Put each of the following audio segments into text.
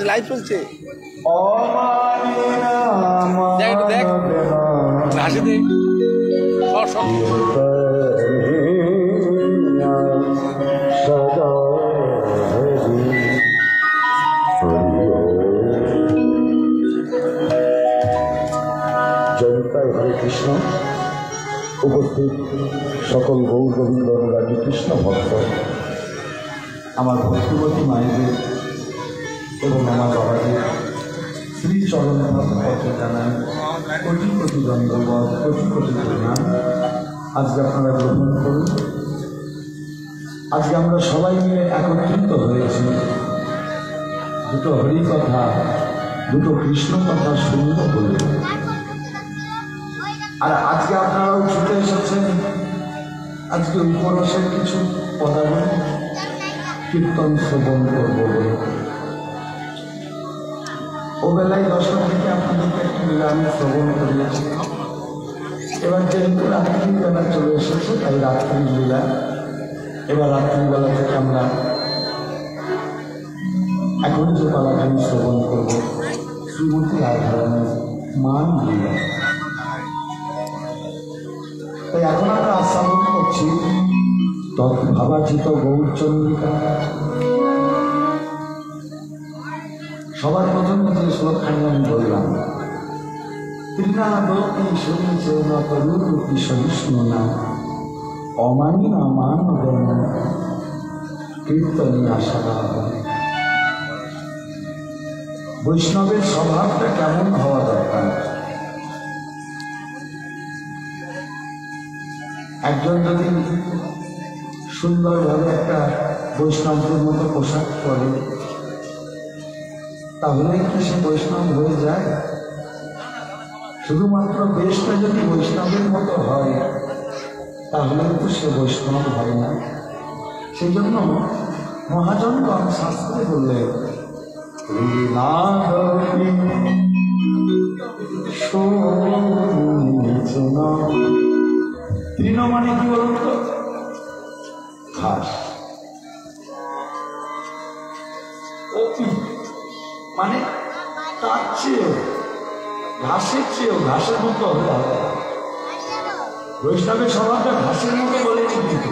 Live চলছে দেখ দেখ হাসি দেখ জয়তায় হরে কৃষ্ণ। উপস্থিত সকল গৌর গোবিন্দ রাজি কৃষ্ণ ভক্ত, আমার ভক্তিবতী মায়েদের এবং আমার বাবাদের শ্রী চরণ পত্র জানাই কোটি কোটি দণ্ডবত, কোটি কোটি প্রণাম। আজকে আপনারা গ্রহণ করুন। আজকে আমরা সবাই মিলে একত্রিত হয়েছি দুটো হরিকথা, দুটো কৃষ্ণ কথা শুনব বলে। আর আজকে আপনারাও ছুটে এসেছেন আজকে উপরসের কিছু পদাবলী কীর্তন শ্রবণ করব বলে। ও বেলায় 10টা থেকে আপনাদেরকে একটি লীলা আমি শ্রবণ করিয়েছি। এবার যেহেতু রাত্রিবেলা চলে এসেছে তাই রাত্রির লীলা এবার রাত্রিবেলা থেকে আমরা এখন যে পালাটা আমি শ্রবণ করব শ্রীমতী রাধারানীর মান লীলা। তাই এখন আমরা আস্বাদন করছি তদ্ভাবাচিত গৌরচন্দ্রিকা। সবার প্রথমে যে শ্লোকখানি আমি বললাম, তৃণালোকে শুনেছে না তরুরূপী সহিষ্ণু না অমানি না মান দেন কীর্তনী আশা। বৈষ্ণবের স্বভাবটা কেমন হওয়া দরকার? একজন যদি সুন্দরভাবে একটা বৈষ্ণবদের মতো পোশাক পরে, তাহলে কি সে বৈষ্ণব হয়ে যায়? শুধুমাত্র বেশটা যদি বৈষ্ণবের মতো হয় তাহলে তো সে বৈষ্ণব হয় না। সেই জন্য মহাজনগণ শাস্ত্রে বললেন তৃণ মানে কি বলুন তো? ঘাস। মানে তার চেয়েও ঘাসের চেয়েও ঘাসের মতো হতে হবে। বৈষ্ণবের স্বভাবটা ঘাসের মতো বলে কিন্তু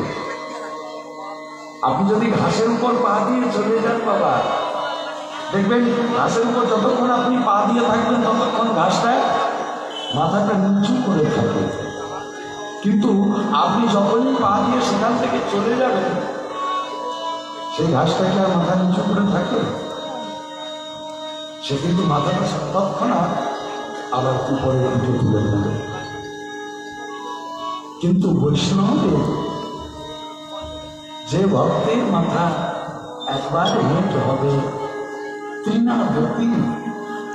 আপনি যদি ঘাসের উপর পা দিয়ে চলে যান বাবা, দেখবেন ঘাসের উপর যতক্ষণ আপনি পা দিয়ে থাকবেন ততক্ষণ ঘাসটা মাথাটা নিচু করে থাকে, কিন্তু আপনি যখনই পা দিয়ে সেখান থেকে চলে যাবেন সেই ঘাসটাকে আর মাথা নিচু করে থাকে? সে কিন্তু মাথাটা তৎক্ষণাৎ আবার উপরে উঠে তুলে নেবে। কিন্তু বৈষ্ণবের যে ভক্তের মাথা একবার হেঁট হবে,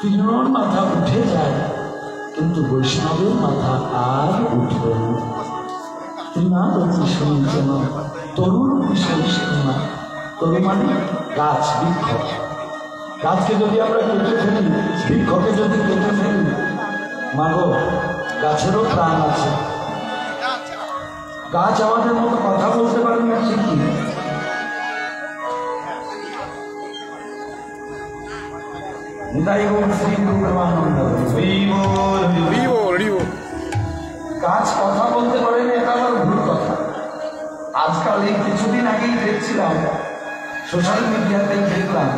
তৃণর মাথা উঠে যায়, কিন্তু বৈষ্ণবের মাথা আর উঠবে না। তৃণাবতী শুনছেন তরুণ বিষয়, তরু মানে গাছ, বৃক্ষ। গাছকে যদি আমরা কেটে ফেলি, বৃক্ষকে যদি কেটে ফেলি, মাগো গাছেরও প্রাণ আছে। গাছ আমাদের মতো কথা বলতে পারে না ঠিকই, গাছ কথা বলতে পারে না, এটা আমার ভুল কথা। আজকাল এই কিছুদিন আগেই দেখছিলাম, সোশ্যাল মিডিয়াতেই দেখলাম,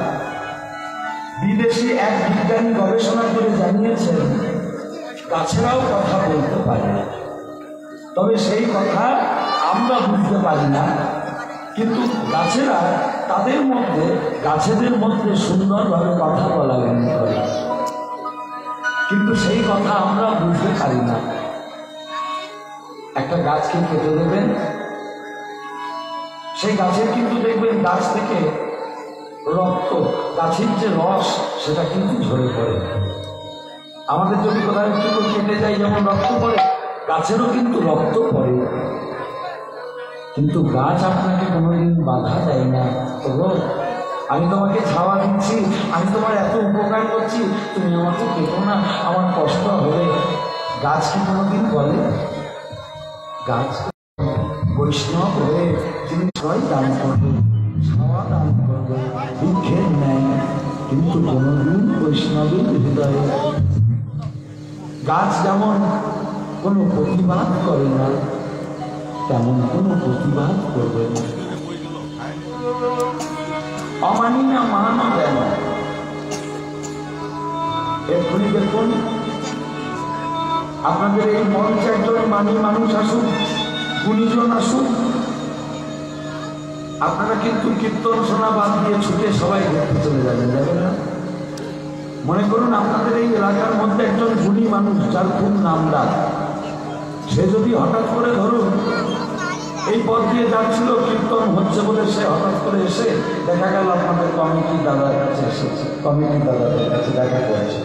বিদেশি এক বিজ্ঞানী গবেষণা করে জানিয়েছেন গাছেরাও কথা বলতে পারে, তবে সেই কথা আমরা বুঝতে পারি না, কিন্তু গাছেরা তাদের মধ্যে গাছেদের মধ্যে সুন্দরভাবে কথা বলা করে, কিন্তু সেই কথা আমরা বুঝতে পারি না। একটা গাছকে কেটে দেবেন, সেই গাছের কিন্তু দেখবেন গাছ থেকে রক্ত, গাছের যে রস সেটা কিন্তু ঝরে পড়ে। আমাদের যদি কোথাও একটু কেটে যায় যেমন রক্ত পড়ে, গাছেরও কিন্তু রক্ত পড়ে, কিন্তু গাছ আপনাকে কোনোদিন বাধা দেয় না। তবু আমি তোমাকে ছাওয়া দিচ্ছি, আমি তোমার এত উপকার করছি, তুমি আমাকে কেটো না, আমার কষ্ট হবে। গাছ কি কোনোদিন বলে? গাছ বৈষ্ণব হয়ে তিনি ছয় দান করবে, ছাওয়া দান করবে, বৃক্ষের ন্যায়, কিন্তু কোনোদিন বৈষ্ণবের হৃদয়ে গাছ যেমন কোনো প্রতিবাদ করে না, তেমন কোনো প্রতিবাদ করবে না। অমানি না মানও দেয় না। এক্ষুনি দেখুন আপনাদের এই মঞ্চে একজন মানি মানুষ আসুক, গুণীজন আসুক, আপনারা কিন্তু কীর্তন শোনা বাদ দিয়ে ছুটে সবাই দেখতে চলে যাবেন, যাবেন না? মনে করুন আপনাদের এই এলাকার মধ্যে একজন গুণী মানুষ যার খুব নাম ডাক, সে যদি হঠাৎ করে ধরুন এই পথ দিয়ে যাচ্ছিল, কীর্তন হচ্ছে বলে সে হঠাৎ করে এসে দেখা গেল আপনাদের কমিটি দাদার কাছে এসেছে, কমিটি দাদাদের কাছে দেখা করেছে,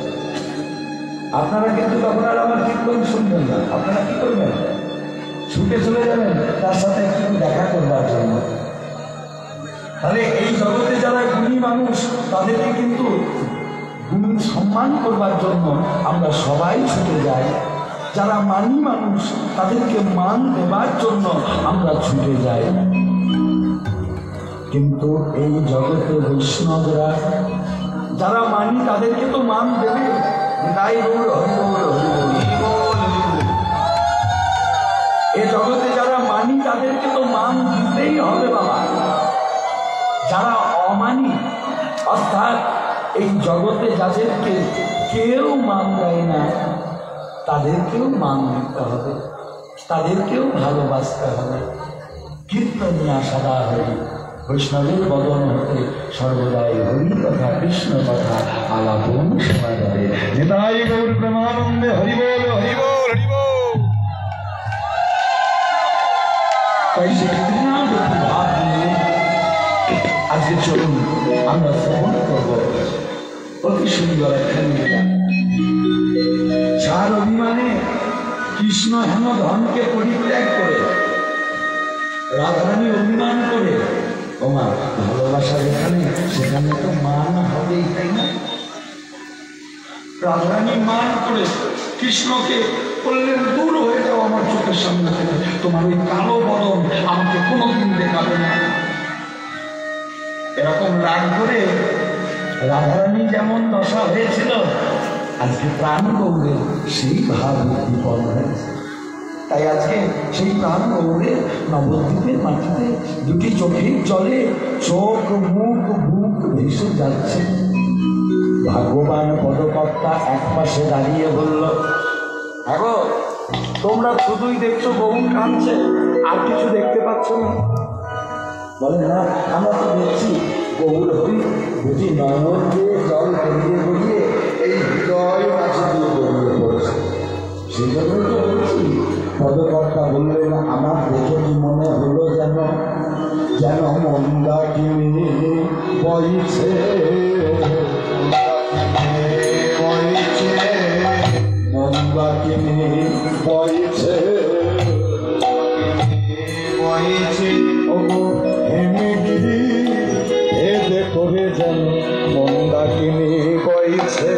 আপনারা কিন্তু তখন আর আমার কীর্তন শুনবেন না, আপনারা কি করবেন? ছুটে চলে যাবেন তার সাথে একটু দেখা করবার জন্য। তাহলে এই জগতে যারা গুণী মানুষ তাদেরকে কিন্তু গুণী সম্মান করবার জন্য আমরা সবাই ছুটে যাই, যারা মানি মানুষ তাদেরকে মান দেবার জন্য আমরা ছুটে যাই। কিন্তু এই জগতে বৈষ্ণবরা যারা মানি তাদেরকে তো মান দেবে, তাই এই জগতে যারা মানি তাদেরকে তো মান দিতেই হবে বাবা। যারা অমানি অর্থাৎ এই জগতে যাদেরকে কেউ মান দেয় না তাদেরকেও মান দিতে হবে, তাদেরকেও ভালোবাসতে হবে। কীর্তনিয়া সদা হরি, বৈষ্ণবের বদন হতে সর্বদাই হরি কথা কৃষ্ণ কথা আলাপন শোনা যাবে। নিতাই গৌর প্রেমানন্দে হরি বল হরি বল হরি বল। তাই সে ভাব নিয়ে আজকে চলুন আমরা শ্রবণ করব অতি সুন্দর একখানি গান। যার অভিমানে কৃষ্ণ হেন ধনকে পরিত্যাগ করে, রাধারানী অভিমান করে, তোমার ভালোবাসা যেখানে সেখানে তো মান হবেই, তাই না? রাধারানী মান করে কৃষ্ণকে বললেন, দূর হয়ে যাও আমার চোখের সামনে থেকে, তোমার ওই কালো বদন আমাকে কোনোদিন দেখাবে না। এরকম রাগ করে রাধারানী যেমন দশা হয়েছিল, আজকে প্রাণ গৌরে সেই ভাব বিপন্ন হয়েছে। তাই আজকে সেই প্রাণ গৌরে নবদ্বীপের মাটিতে দুটি চোখের জলে চোখ মুখ বুক ভেসে যাচ্ছে। ভাগ্যবান পদকর্তা এক পাশে দাঁড়িয়ে বলল, আগো তোমরা শুধুই দেখছো গৌর কাঁদছে, আর কিছু দেখতে পাচ্ছ না? বলে, না আমরা তো দেখছি গৌর হই বুঝি নয়ন দিয়ে জল গড়িয়ে গড়িয়ে এই হৃদয় মাঝে দিয়ে গড়িয়ে পড়ছে। সেই জন্যই তো বলছি। পদকর্তা বললেন, আমার দেখে কি মনে হলো যেন যেন মন্দাকিনী বইছে, মন্দাকিনী বইছে, হেমগিরি এ দেখো রে যেন মন্দাকিনী বইছে।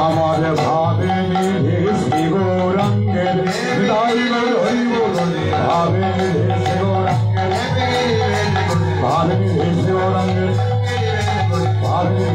আমার ভাবে শিবরঙ্গের ভাবে ভাবে শিবরঙ্গের ভাবে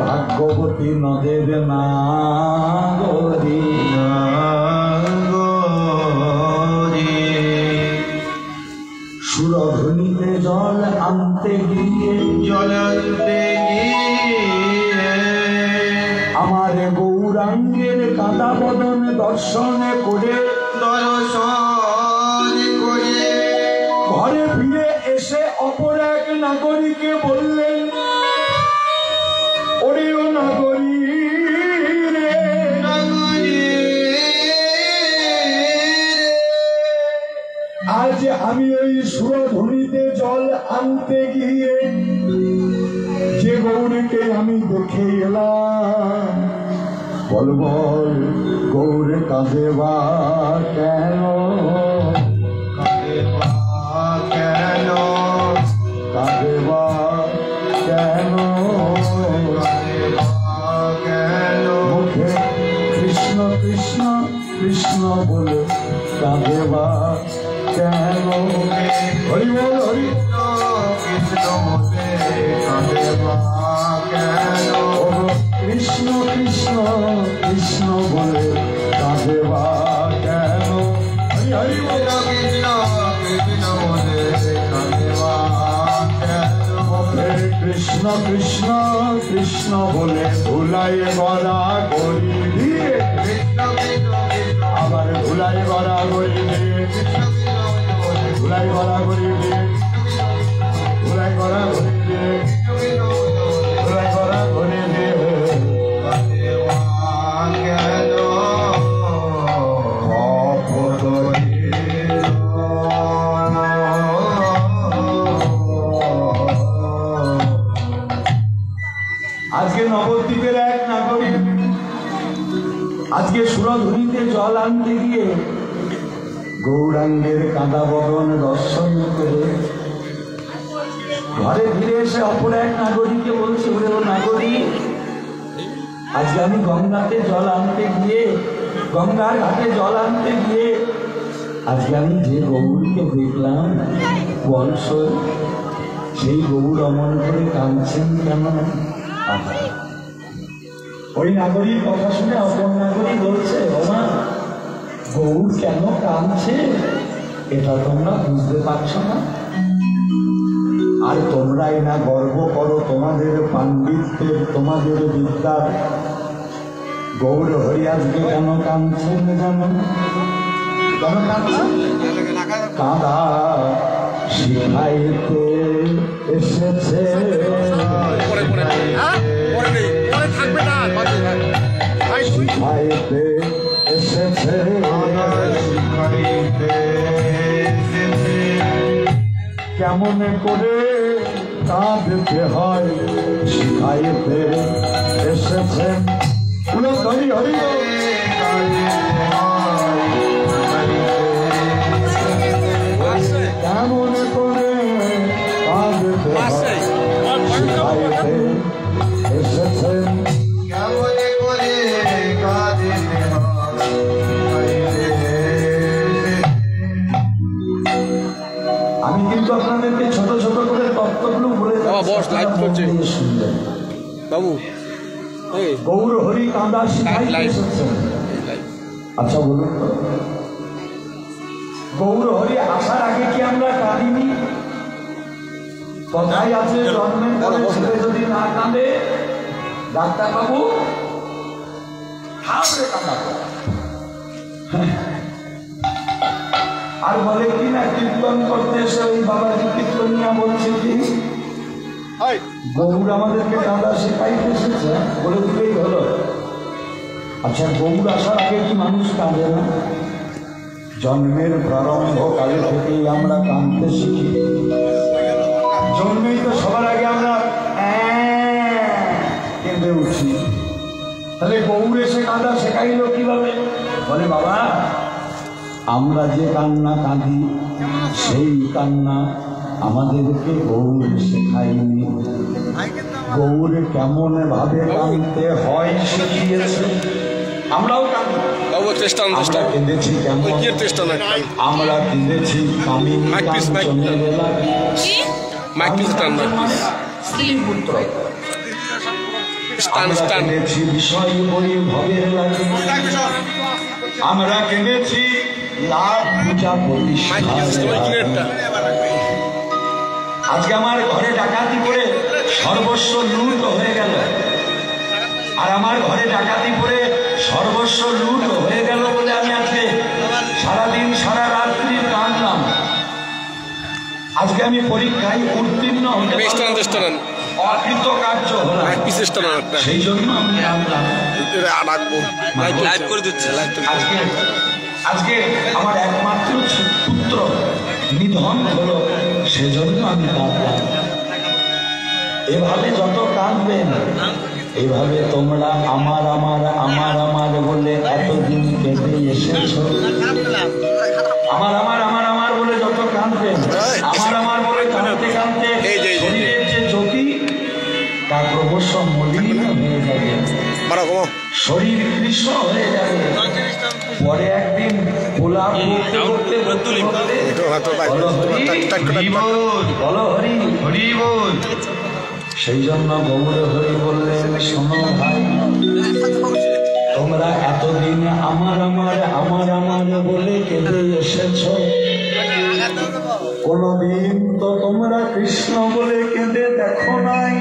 ভাগ্যবতী নদের নাগরী সুরধুনিতে জল আনতে গিয়ে আমার গৌরাঙ্গের কাদা বদন দর্শন করে ঘরে ফিরে এসে অপর এক নাগরীকে বললেন, ওরে ও নাগরী রে, আজ আমি ওই সুরধুনিতে জল আনতে গিয়ে যে গৌরীকে আমি দেখে এলাম, বল বল গৌর কাঁদে বা কেন, কাঁদে বা কেন, মুখে কৃষ্ণ কৃষ্ণ কৃষ্ণ বলে কাঁদে বা কেন, হরি বল হরি কৃষ্ণ বলে কাঁদে বা কেন, কৃষ্ণ কৃষ্ণ কৃষ্ণ বলে কাঁদে বা কেন, হরি হরি বল কৃষ্ণ কৃষ্ণ বলে কাঁদে বা কেন, কৃষ্ণ কৃষ্ণ কৃষ্ণ বলে ভুলাই গলা করি দিয়ে, আবার ভুলাই গলা করি দিয়ে, ভুলাই গলা করি দিয়ে, ভুলাই গলা করি দিয়ে, ভুলাই গলা করি দিয়ে, আজকে নবদ্বীপের এক নাগরিক আজকে সুরধুনিতে জল আনতে গিয়ে গৌরাঙ্গের কাঁদা বদন দর্শন করে ঘরে ফিরে এসে অপর এক নাগরিককে বলছে, ওরে ও নাগরিক, আজকে আমি গঙ্গাতে জল আনতে গিয়ে, গঙ্গার ঘাটে জল আনতে গিয়ে আজকে আমি যে গৌরীকে দেখলাম বংশ, সেই গৌর অমন করে কাঁদছেন কেন? ওই নাগরিক কথা শুনে অপর নাগরিক বলছে, ওমা গৌর কেন কাঁদছে এটা তোমরা বুঝতে পারছো না? আর তোমরাই না গর্ব করো তোমাদের পাণ্ডিত্যের, তোমাদের বিদ্যার। গৌর হরি আজকে কেন কাঁদছেন জানো? কেন কাঁদছেন? কাঁদা শিখাইতে এসেছে, শিখাইতে এসেছে, কেমন করে কাঁদতে হয় শিখাইতে এসেছে। হরি হরি কেমন করে কাঁদতে হয় শিখাইতে এসেছে। আমি কিন্তু আপনাদেরকে ছোট ছোট করে তত্ত্বগুলো বলে শুনবেন বাবু। গৌর হরি কাঁদা শিখাইতে এসেছেন। আচ্ছা বলুন, গৌর হরি আসার আগে কি আমরা কাঁদিনি? কথাই আছে, জন্মের পরে ছেলে যদি না কাঁদে ডাক্তার বাবু হাবড়ে কাঁদাবো। আর বলে কি না, কীর্তন করতে এসে ওই বাবাজি কীর্তনিয়া বলছে কি গৌর আমাদেরকে কাঁদা শেখাইতে এসেছে, বলে দিলেই হলো। আচ্ছা গৌর আসার আগে কি মানুষ কাঁদে না? জন্মের প্রারম্ভ কালে থেকেই আমরা কাঁদতে শিখি। জন্মেই তো সবার আগে আমরা কেঁদে উঠি। তাহলে গৌর এসে কাঁদা শেখাইল কিভাবে? বলে বাবা আমরা যে কান্না কাঁদি সেই কান্না আমাদেরকে গৌর শেখায়নি। গৌর কেমন ভাবে কাঁদতে হয় শিখিয়েছে। আমরাও কেঁদেছি কেমন? আমরা কেঁদেছি স্ত্রীপুত্র, কেঁদেছি বিষয় বৈভবের লাগে, আমরা কেঁদেছি লাভ পূজা প্রতিষ্ঠা। আজকে আমার ঘরে ডাকাতি করে সর্বস্ব লুট হয়ে গেল, আর আমার ঘরে ডাকাতি করে সর্বস্ব লুট হয়ে গেল বলে আমি আজকে সারাদিন সারা রাত্রি কাঁদলাম। আজকে আমি পরীক্ষায় উত্তীর্ণ হতে অকৃতকার্য হলাম, সেই জন্য আমি আজকে আমার একমাত্র পুত্র নিধন হলো, সেজন্য আমি কাঁদলাম। এভাবে যত কাঁদবেন, এভাবে তোমরা আমার আমার আমার আমার বলে এতদিন কেঁদে এসেছ। আমার আমার আমার আমার বলে যত কাঁদবেন, আমার আমার বলে কাঁদতে কাঁদতে শরীরের যে জ্যোতি তা ক্রমশ মলিন হয়ে যাবে, শরীর কৃষ্ণ হয়ে যাবে। পরে একদিন গোলাপ করতে সেই জন্য গৌর হরি বললেন, শোনো ভাই, তোমরা এতদিন আমার আমার আমার আমার বলে কেঁদে এসেছ, কোনদিন তো তোমরা কৃষ্ণ বলে কেঁদে দেখো নাই।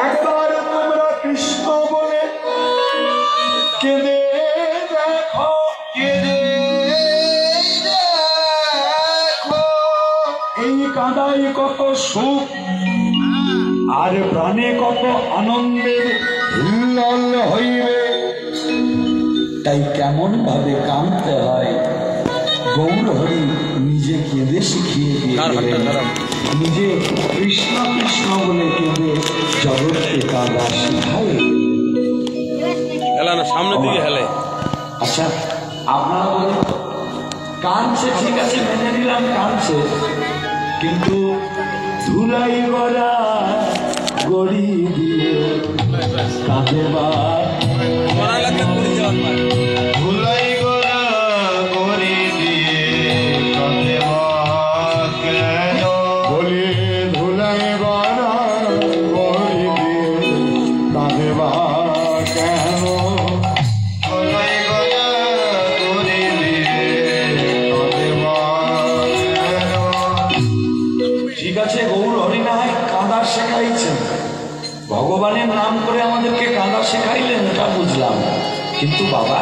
একবার তোমরা কৃষ্ণ বলে কেঁদে দেখো, কেঁদে দেখো, এই কাঁদাই কত সুখ আর প্রাণে কত আনন্দের হিল্লোল হইবে। তাই কেমন ভাবে কাঁদতে হয় গৌর হরি নিজে কেঁদে শিখিয়ে দিয়েছিলেন। নিজে কৃষ্ণ কৃষ্ণ বলে কেঁদে জগৎকে কাঁদা শিখায়। সামনের দিকে হেলে। আচ্ছা আপনারা বলেন, কাঁদছে ঠিক আছে, মেনে নিলাম কাঁদছে, কিন্তু ধুলাই গড়া গড়ি দিয়ে কাঁদে বা ধুলাই গড়া গড়ি দিয়ে কাঁদে বা কেন? বলি গৌর হরিনায় কাঁদা শেখাইছেন, ভগবানের নাম করে আমাদেরকে কাঁদা শেখাইলেন, এটা বুঝলাম। কিন্তু বাবা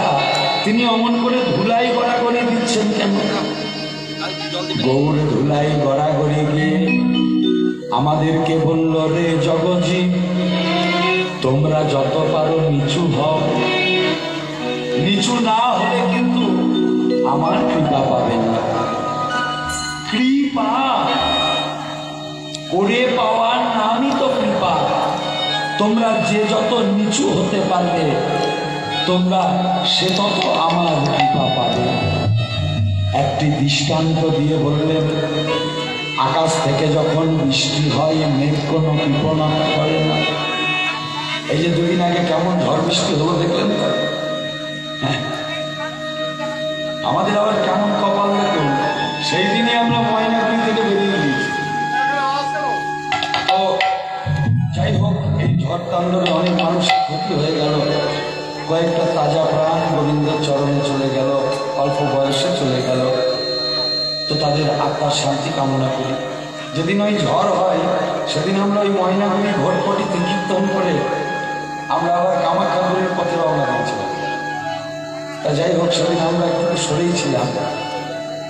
তিনি অমন করে ধুলাই গড়াগড়ি দিচ্ছেন কেন? গৌর ধুলাই গড়াগড়ি গিয়ে আমাদেরকে বলল, রে জগজি তোমরা যত পারো নিচু হও, নিচু না হলে কিন্তু আমার কৃপা পাবে না। কৃপা করে পাওয়ার নামই তো কৃপা। তোমরা যে যত নিচু হতে পারবে তোমরা সে তত আমার কৃপা পাবে। একটি দৃষ্টান্ত দিয়ে বললেন, আকাশ থেকে যখন বৃষ্টি হয় মেঘ কোনো কৃপণা করে না। এই যে দুদিন আগে কেমন ঝড় বৃষ্টি হলো দেখলেন তো? হ্যাঁ, আমাদের আবার কেমন কপাল দেখুন, সেই দিনে আমরা ময়নাগুড়ি থেকে বেরিয়ে দিয়েছি। তো যাই হোক, এই ঝড় তাণ্ডবে অনেক মানুষের ক্ষতি হয়ে গেল, কয়েকটা তাজা প্রাণ গোবিন্দের চরণে চলে গেল, অল্প বয়সে চলে গেল। তো তাদের আত্মার শান্তি কামনা করি। যেদিন ওই ঝড় হয় সেদিন আমরা ওই ময়নাগুড়ি ঘটপটিতে কীর্তন করে আমরা আবার কামাখ্যাগুড়ির পথে রওনা দিয়েছিলাম। তা যাই হোক, সেদিন আমরা একটু সরেই ছিলাম।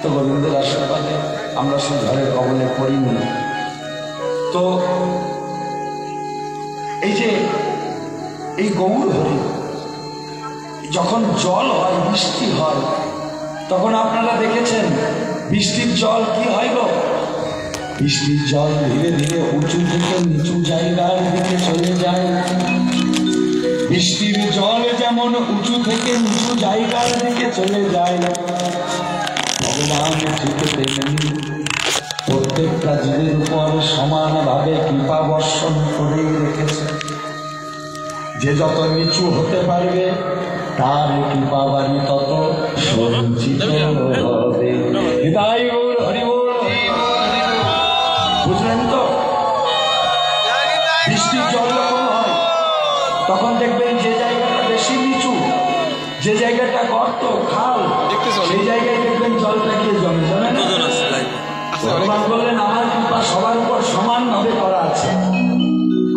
তো গোবিন্দের আশীর্বাদে আমরা সেই ঝড়ের কবলে পড়িনি। তো এই যে এই গৌর হরি যখন জল হয়, বৃষ্টি হয়, তখন আপনারা দেখেছেন বৃষ্টির জল কি হয় গো? বৃষ্টির জল ধীরে ধীরে উঁচু থেকে নিচু জায়গার দিকে চলে যায়। বৃষ্টির জল যেমন উঁচু থেকে নিচু জায়গার দিকে চলে যায়, ভগবান ঠিক তেমনি প্রত্যেকটা জীবের উপর সমানভাবে কৃপা বর্ষণ করেই রেখেছে। যে যত নিচু হতে পারবে তার কৃপা বাণী তত সঞ্চিত হবে। হৃদয় গৌর হরি বল। বুঝলেন তো? বৃষ্টির জল যখন হয় তখন দেখবেন যে জায়গাটা বেশি নিচু, যে জায়গাটা গর্ত খাল, সেই জায়গায় দেখবেন জলটা গিয়ে জমে জমে না। ভগবান বললেন, আমার কৃপা সবার উপর সমানভাবে করা আছে।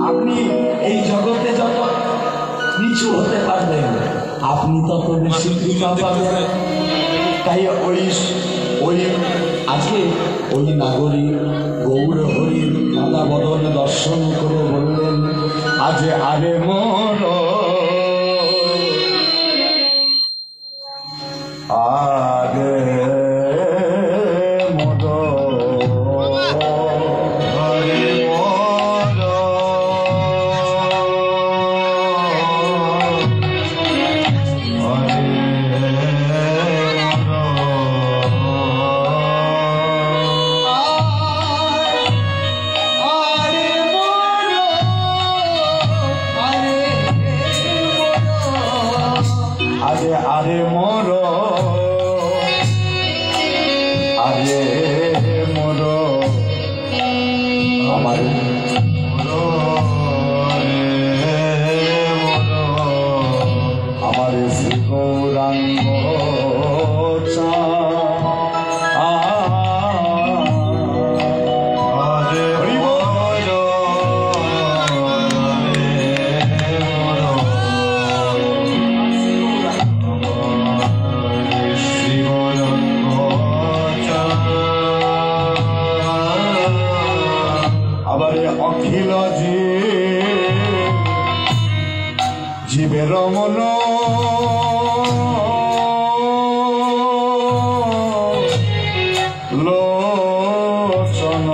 আপনি এই জগতে যত নিচু হতে পারবেন আপনি তত বেশি কৃপা পাবেন। তাই ওই আজকে ওই নাগরিক গৌর হরির কাদা বদন দর্শন করে বললেন, আজ আরে মোর আগে আরে মোর আরে মোর আমার আমার শ্রী গৌরাঙ্গ অখিল জীবের মন লোচন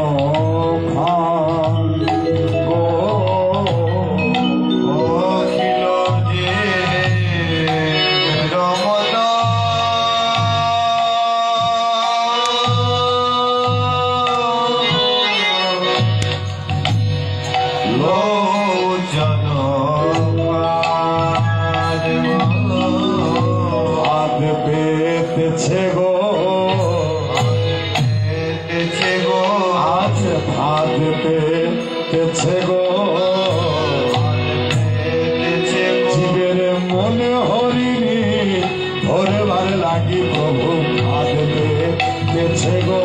জীবের মনে হরিণী ধরবার লাগি প্রভু ভাত পেয়েছে গো।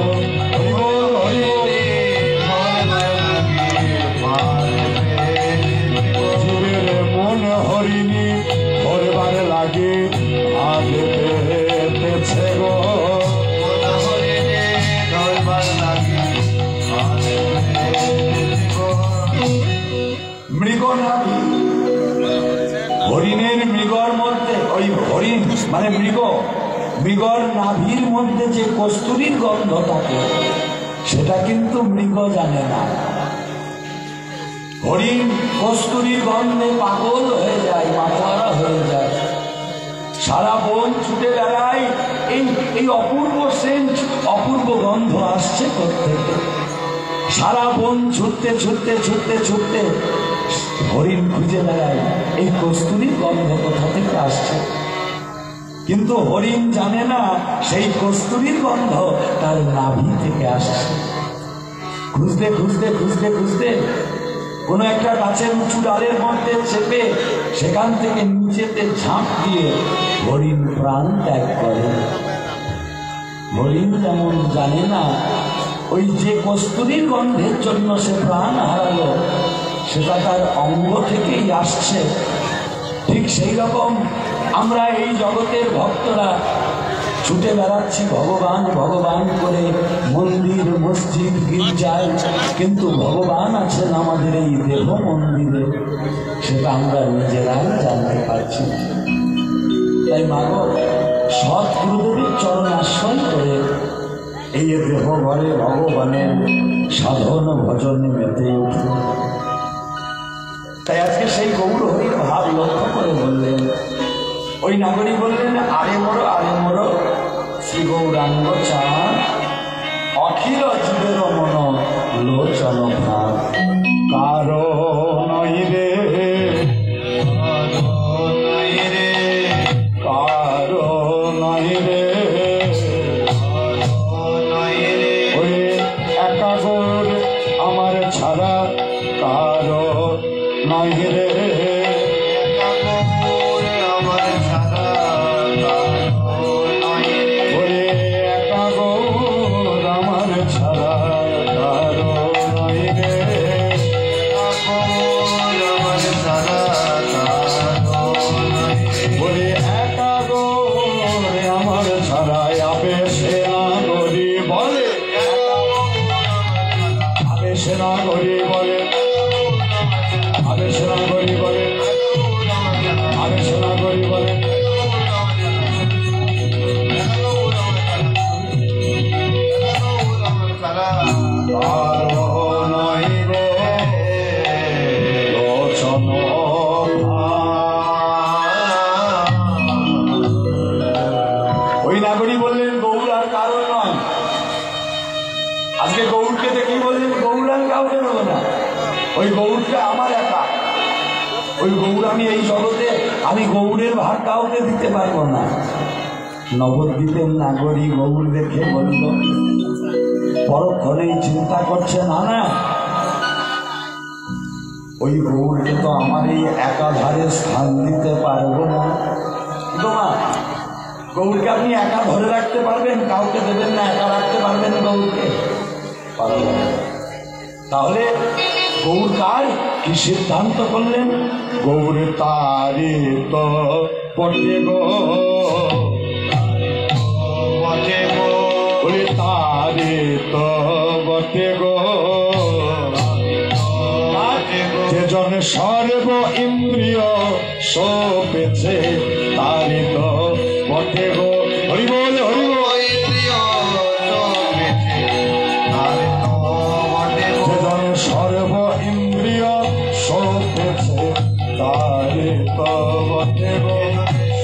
নাভি। হরিণের মৃগর মধ্যে, ওই হরিণ মানে মৃগর নাভির মধ্যে যে কস্তুরীর গন্ধ থাকে সেটা কিন্তু মৃগ জানে না। হরিণ কস্তুরীর গন্ধে পাগল হয়ে যায়, মাতারা হয়ে যায়, সারা বন ছুটে বেড়ায়। এই অপূর্ব সেন্ট, অপূর্ব গন্ধ আসছে কোত্থেকে? সারা বন ছুটতে ছুটতে ছুটতে ছুটতে হরিণ খুঁজে বেড়ায় এই কস্তুরীর গন্ধ কোথা থেকে আসছে। কিন্তু হরিণ জানে না সেই কস্তুরীর গন্ধ তার নাভি থেকে আসছে। খুঁজতে খুঁজতে খুঁজতে খুঁজতে কোনো একটা গাছের উঁচু ডালের মধ্যে চেপে সেখান থেকে নিচেতে ঝাঁপ দিয়ে হরিণ প্রাণ ত্যাগ করে। হরিণ যেমন জানে না ওই যে কস্তুরীর গন্ধের জন্য সে প্রাণ হারালো সেটা তার অঙ্গ থেকেই আসছে, ঠিক সেই রকম আমরা এই জগতের ভক্তরা ছুটে বেড়াচ্ছি ভগবান ভগবান করে মন্দির মসজিদ গির্জায়, কিন্তু ভগবান আছেন আমাদের এই দেহ মন্দিরে, সেটা আমরা নিজেরাই জানতে পারছি না। তাই মাগো, সৎ গুরুদেবের চরণ আশ্রয় করে এই দেহ ঘরে ভগবানের সাধন ভজনে মেতে উঠল। তাই আজকে সেই গৌর হরির ভাব লক্ষ্য করে বললেন, ওই নাগরিক বললেন, আরে মোর শ্রী গৌরাঙ্গ চাঁদ অখিল জীবের মন লোচন ভাব কারো নই রে, কারো নই রে, ওই একা গৌর আমার ছাড়া কারো নই রে, আমি গৌরের ভার কাউকে দিতে পারবো না। নবদ্বীপের নাগরী গৌর দেখে বলল, পরক্ষণেই চিন্তা করছে, না না, ওই গৌরকে তো আমার এই একাধারে স্থান দিতে পারবো না। মা, গৌরকে আপনি একা ধরে রাখতে পারবেন, কাউকে দেবেন না, একা রাখতে পারবেন গৌরকে? পারবেন না। তাহলে গৌর কার কি সিদ্ধান্ত করলেন? গৌর তারে তো পটে গো, তারে তো বটে গো, যেজন সর্ব ইন্দ্রিয় সপেছে তারে তো বটে গো। হরি বল, হরি বল। যেজন সর্ব ইন্দ্রিয় সপেছে তারে তো বটে গো,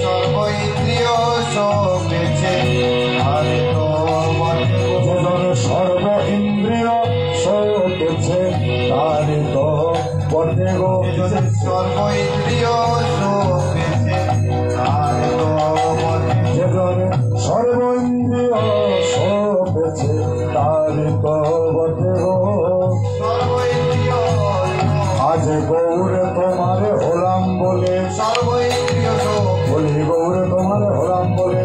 সর্ব ইন্দ্রিয় সপেছে তারে তো বটে গো, যেজন সর্ব ইন্দ্রিয় সপেছে তারে তো বটে গো, সর্ব ইন্দ্রিয় সপেছে তারে তো বটে, যেজন সর্ব ইন্দ্রিয় সপেছে তারে তো বটে গো, সর্ব ইন্দ্রিয়। আজ গৌর তোমার হলাম বলে, সর্ব ইন্দ্রিয় বলি গৌর তোমার হলাম বলে,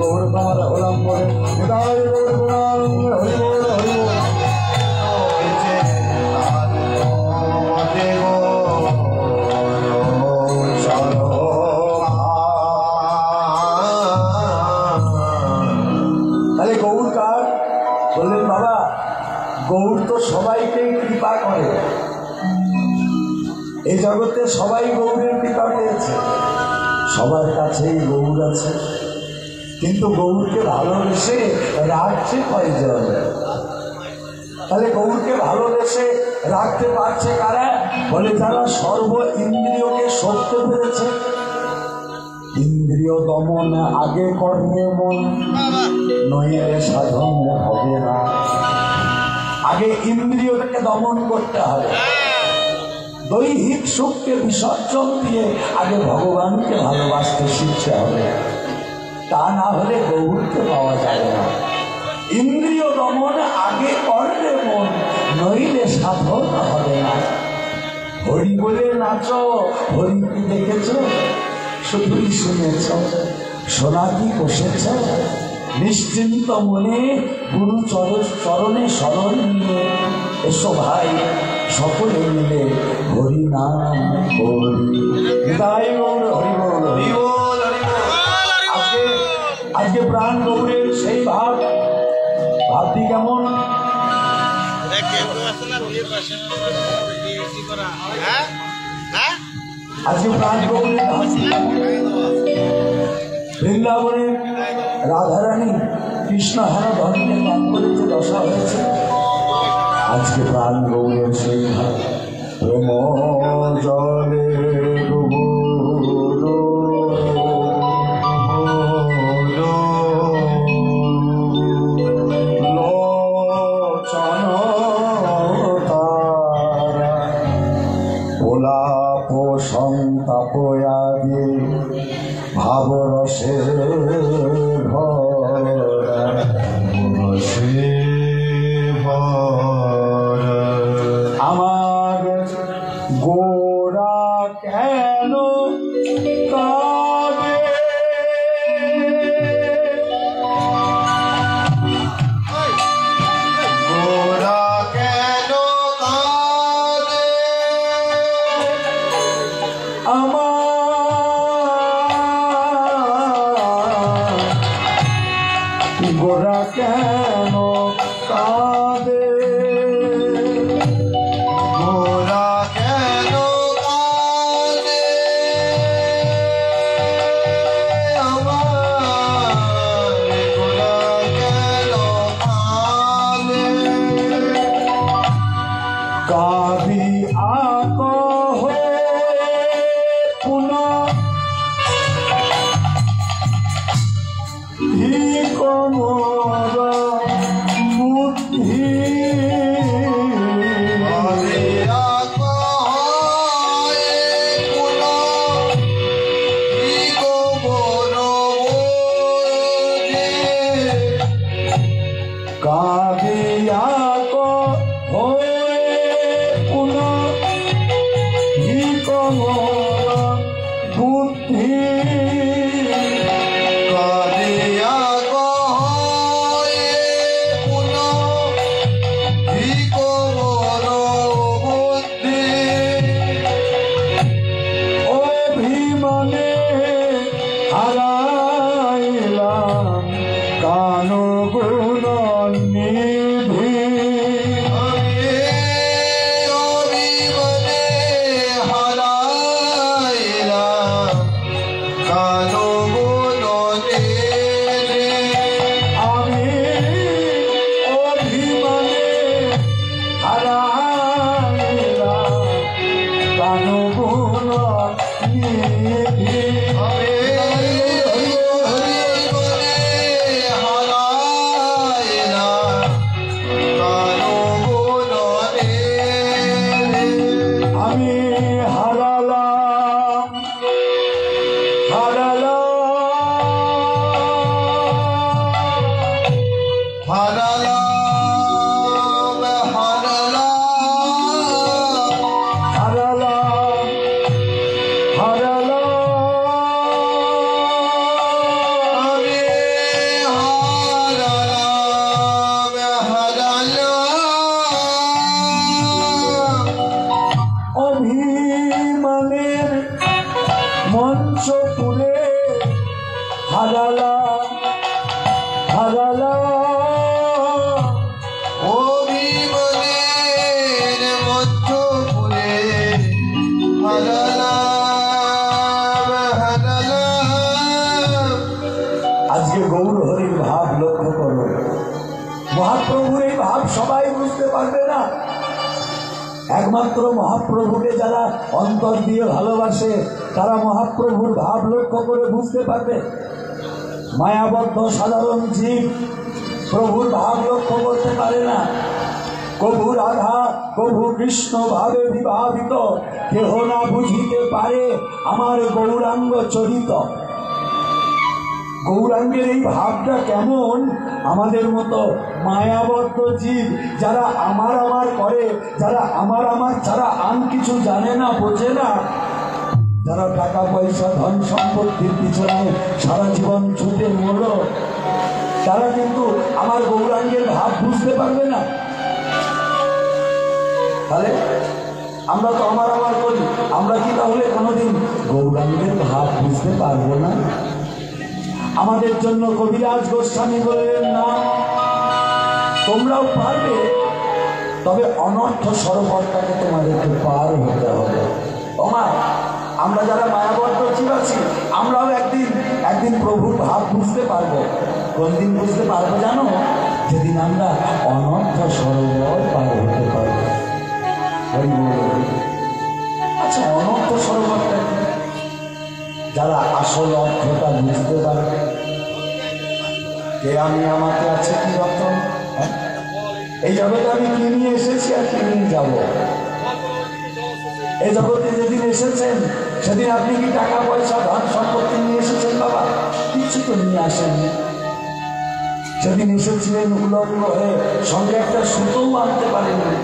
গৌর তোমার হলাম বলে, তাহলে গৌর কার? বললেন বাবা, গৌর তো সবাইকেই কৃপা করে, এই জগতে সবাই গৌরের কৃপা পেয়েছে, সবার কাছেই গৌর আছে, কিন্তু গৌরকে ভালোবেসে রাখছে কয়জন? তাহলে গৌরকে ভালোবেসে রাখতে পারছে কারা? বলে যারা সর্ব ইন্দ্রিয়কে সরতে পেরেছে। ইন্দ্রিয় দমন আগে কর্মে মন, নইলে সাধন হবে না। আগে ইন্দ্রিয়টাকে দমন করতে হবে, দৈহিক সুখকে বিসর্জন দিয়ে আগে ভগবানকে ভালোবাসতে শিখতে হবে, তা না হলে গৌরকে পাওয়া যাবে না। ইন্দ্রিয় দমন আগে করলে মন, নইলে সাধন হবে না। হরি বলে নাচ, হরি কি দেখেছ? শুধুই শুনেছ, শোনা কি কষেছ? নিশ্চিন্ত মনে গুরু চরণে শরণ নিয়ে এসো ভাই, সকলে মিলে হরি নাম করি। তাই গৌর হরি বল, হরি বল, হরি বল। আজকে প্রাণ গৌরের সেই ভাব, ভাবটি কেমন? আজকে প্রাণ গৌরের বৃন্দাবনে রাধারানী কৃষ্ণ হেন ধরনের পান করে যে দশা হয়েছে, আজকে প্রাণ গৌরের সেই ভাব। প্রেম জলে সন্তাপয়াদি ভাবরসে আমার গোরা কেন কাঁদে? গোরা কেন কাঁদে? গোরা কেন কাঁদে? গোরা কেন কাঁদে? আমার গোরা কেন কাঁদে? কাঁদি আকহ পুনঃ কোমর বুদ্ধি কাঁদিয়া হয়ে পুনঃ কোমর বুদ্ধি হারালাম সবাই বুঝতে পারবে না। একমাত্র মহাপ্রভুকে যারা অন্তর দিয়ে ভালোবাসে তারা মহাপ্রভুর ভাব লক্ষ্য করে বুঝতে পারবে। মায়াবদ্ধ সাধারণ জীব প্রভুর ভাব লক্ষ্য করতে পারে না। কভু রাধা কভু কৃষ্ণ ভাবে বিভাবিত, কেহ না বুঝিতে পারে আমার গৌরাঙ্গ চরিত। গৌরাঙ্গের এই ভাবটা কেমন? আমাদের মতো মায়াবদ্ধ জীব যারা আমার আমার করে, যারা আমার আমার ছাড়া আন কিছু জানে না, বোঝে না, যারা টাকা পয়সা ধন সম্পত্তির পিছনে সারা জীবন ছুটে মরল, তারা কিন্তু আমার গৌরাঙ্গের ভাব বুঝতে পারবে না। তাহলে আমরা তো আমার আমার করি, আমরা কি তাহলে কোনোদিন গৌরাঙ্গের ভাব বুঝতে পারবো না? আমাদের জন্য কবিরাজ গোস্বামী বললেন, না, তোমরাও পারবে, তবে অনর্থ সরোবরটাকে তোমাদেরকে পার হতে হবে। তোমার আমরা যারা মায়াবদ্ধ জীব আছি, আমরাও একদিন প্রভুর ভাব বুঝতে পারবো। কোনদিন বুঝতে পারবো জানো? যেদিন আমরা অনর্থ সরোবর পার হতে পারবো। আচ্ছা, অনর্থ সরোবরটা কি? যারা আসল অর্থটা বুঝতে পারবে, কে আমি, আমাকে আছে কি রতন, এই জগতে আমি কি নিয়ে এসেছি আর কি নিয়ে যাব। এই জগতে যেদিন এসেছেন সেদিন আপনি কি টাকা পয়সা ধন সম্পত্তি নিয়ে এসেছেন? বাবা, কিছু তো নিয়ে আসেননি। সেদিন এসেছিলেন উলঙ্গ হয়ে, সঙ্গে একটা সুতোও আনতে পারেননি।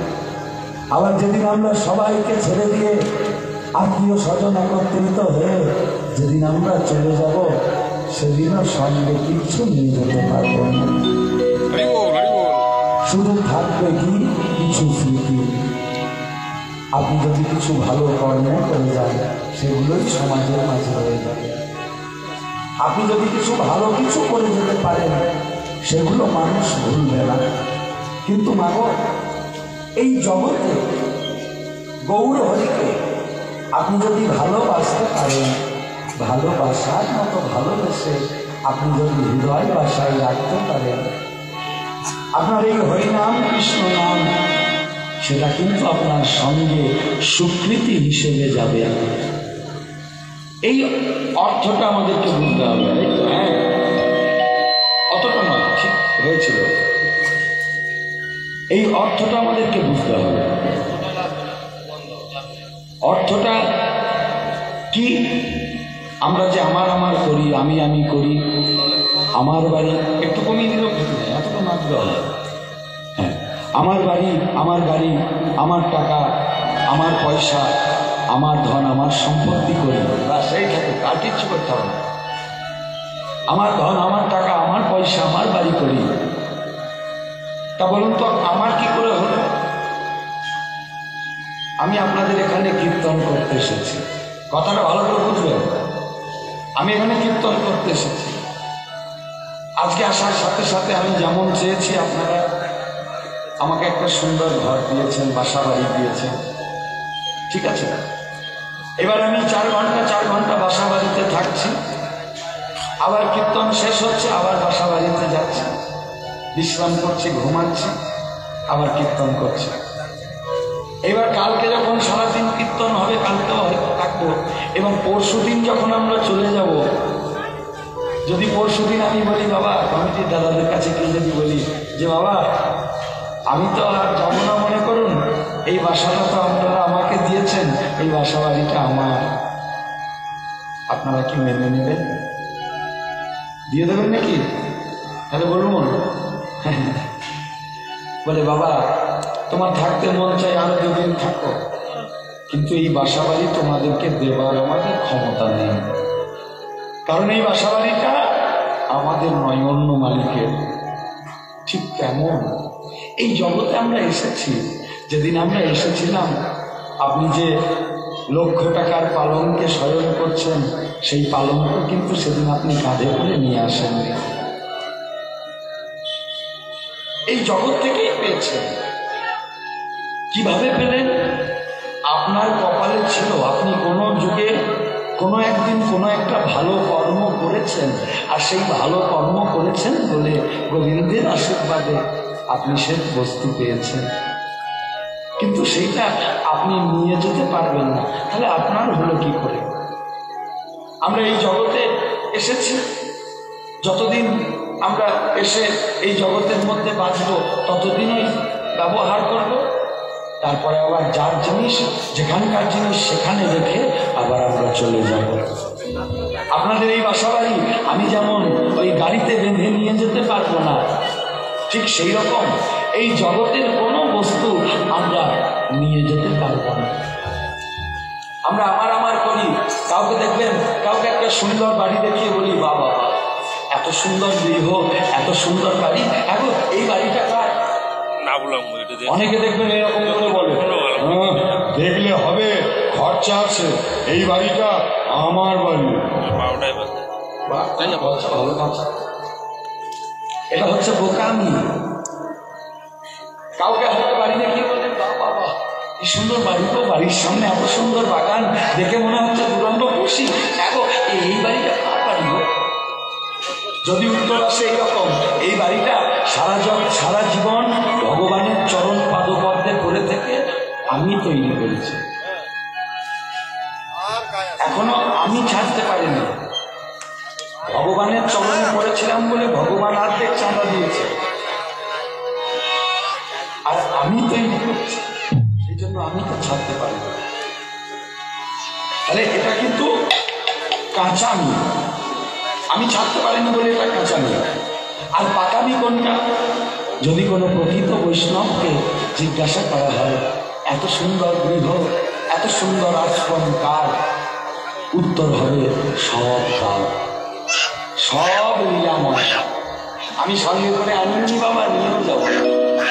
আবার যেদিন আমরা সবাইকে ছেড়ে দিয়ে আত্মীয় স্বজন একত্রিত হয়ে যেদিন আমরা চলে যাব, সেদিনও সঙ্গে কিছু নিয়ে যেতে পারব না। শুধু থাকবে কি কিছু স্মৃতি। আপনি যদি কিছু ভালো কর্ম করে যান, সেগুলোই সমাজের মাঝে রয়ে যাবে। আপনি যদি কিছু ভালো কিছু করে যেতে পারেন, সেগুলো মানুষ ভুলবে না। কিন্তু মাগো, এই জগতে গৌর হরিকে আপনি যদি ভালোবাসতে পারেন, ভালোবাসার মতো ভালোবেসে আপনি যদি হৃদয় বাসায় রাখতে পারেন, আপনার এই হরিনাম কৃষ্ণ নাম, সেটা কিন্তু আপনার সঙ্গে স্বীকৃতি হিসেবে যাবে। এই অর্থটা আমাদেরকে বুঝতে হবে। হ্যাঁ, অতটা নয়, ঠিক হয়েছিল। এই অর্থটা আমাদেরকে বুঝতে হবে। অর্থটা কি? আমরা যে আমার আমার করি, আমি আমি করি, আমার বাড়ি, একটু কমিয়ে দিলেও খেতে নেই, এতটা মাত্র হবে। হ্যাঁ, আমার বাড়ি, আমার গাড়ি, আমার টাকা, আমার পয়সা, আমার ধন, আমার সম্পত্তি করি, সেই থাকে, আর কিচ্ছু করতে হবে না। আমার ধন, আমার টাকা, আমার পয়সা, আমার বাড়ি করি। তা বলুন তো, আমার কি করে হলো? আমি আপনাদের এখানে কীর্তন করতে এসেছি, কথাটা ভালো করে বুঝবেন। আমি এখানে কীর্তন করতে এসেছি। আজকে আসার সাথে সাথে আমি যেমন চেয়েছি, আপনারা আমাকে একটা সুন্দর ঘর দিয়েছেন, বাসা বাড়ি দিয়েছেন, ঠিক আছে। এবার আমি 4 ঘন্টা বাসা বাড়িতে থাকছি, আবার কীর্তন শেষ হচ্ছে, আবার বাসা বাড়িতে যাচ্ছি, বিশ্রাম করছি, ঘুমাচ্ছি, আবার কীর্তন করছি। এবার কালকে যখন সারাদিন কীর্তন হবে, কালকেও হয়তো থাকবো, এবং পরশুদিন যখন আমরা চলে যাব, যদি পরশুদিন আমি বলি, বাবা, কমিটির দাদাদের কাছে গিয়ে যদি বলি যে বাবা, আমি তো আর যাবো না, মনে করুন এই বাসাটা তো আপনারা আমাকে দিয়েছেন, এই বাসা বাড়িটা আমার, আপনারা কি মেনে নেবেন? দিয়ে দেবেন নাকি? তাহলে বলুন। বলে, বাবা, তোমার থাকতে মন চাই, আরো 2 দিন থাকো, কিন্তু এই বাসা বাড়ি তোমাদেরকে দেবার আমাদের ক্ষমতা নেই, কারণ এই বাসা বাড়িটা আমাদের নয়, অন্য মালিকের। ঠিক তেমন এই জগতে আমরা এসেছি। যেদিন আমরা এসেছিলাম, আপনি যে লক্ষ টাকার পালঙ্কে শয়ন করছেন, সেই পালঙ্ক কিন্তু সেদিন আপনি কাঁধে করে নিয়ে আসেন, এই জগৎ থেকেই পেয়েছেন। কিভাবে পেলেন? আপনার কপালে ছিল, আপনি কোনো যুগে কোনো একদিন কোনো একটা ভালো কর্ম করেছেন, আর সেই ভালো কর্ম করেছেন বলে গোবিন্দের আশীর্বাদে আপনি সে বস্তু পেয়েছেন, কিন্তু সেইটা আপনি নিয়ে যেতে পারবেন না, তাহলে আপনার হলো কি করে? আমরা এই জগতে এসেছি, যতদিন আমরা এসে এই জগতের মধ্যে বাঁচব ততদিনই ব্যবহার করব, তারপরে আবার যার জিনিস যেখানকার জিনিস সেখানে রেখে আবার আমরা চলে যাব। আপনাদের এই বাসা বাড়ি আমি যেমন ওই গাড়িতে বেঁধে নিয়ে যেতে পারবো না, ঠিক সেই রকম এই জগতের কোনো বস্তু আমরা নিয়ে যেতে পারবো না। আমরা আমার করি, কাউকে দেখবেন, কাউকে একটা সুন্দর বাড়ি দেখিয়ে বলি, বাবা এত সুন্দর গৃহ, এত সুন্দর বাড়ি, এখন এই বাড়িটা কার? অনেকে দেখবেন এরকম করে বলে, দেখলে হবে, খরচা আছে, এই বাড়িটা আমার বাড়ি। এটা হচ্ছে বোকামি। কাউকে হয়তো বাড়ি দেখিয়ে বলে, বাবা কি সুন্দর বাড়ি, তো বাড়ির সামনে এত সুন্দর বাগান, দেখে মনে হচ্ছে দুরন্ত খুশি, এখন এই বাড়িটা কার বাড়ি? যদি উত্তর আসে এইরকম, এই বাড়িটা সারা জীবন ভগবানের চরণ পাদপদ্মে পড়ে থেকে আমি তৈরি করেছি, এখনো আমি ছাড়তে পারিনি। ভগবানের চরণে পড়েছিলাম বলে ভগবান অর্ধেক চাঁদা দিয়েছে, আর আমি তৈরি করছি, সেই জন্য আমি তো ছাড়তে পারি না। তাহলে এটা কিন্তু কাঁচা আমি, আমি ছাড়তে পারিনি বলে এটা কাঁচা আমি। আর পাকামি কোনটা? যদি কোনো প্রকৃত বৈষ্ণবকে জিজ্ঞাসা করা হয়, এত সুন্দর গৃহ, এত সুন্দর আশ্রম কার? উত্তর হবে সব কার, সব লীলাময়। আমি সঙ্গে করে আনন্দি বাবা নিয়েও যাবো,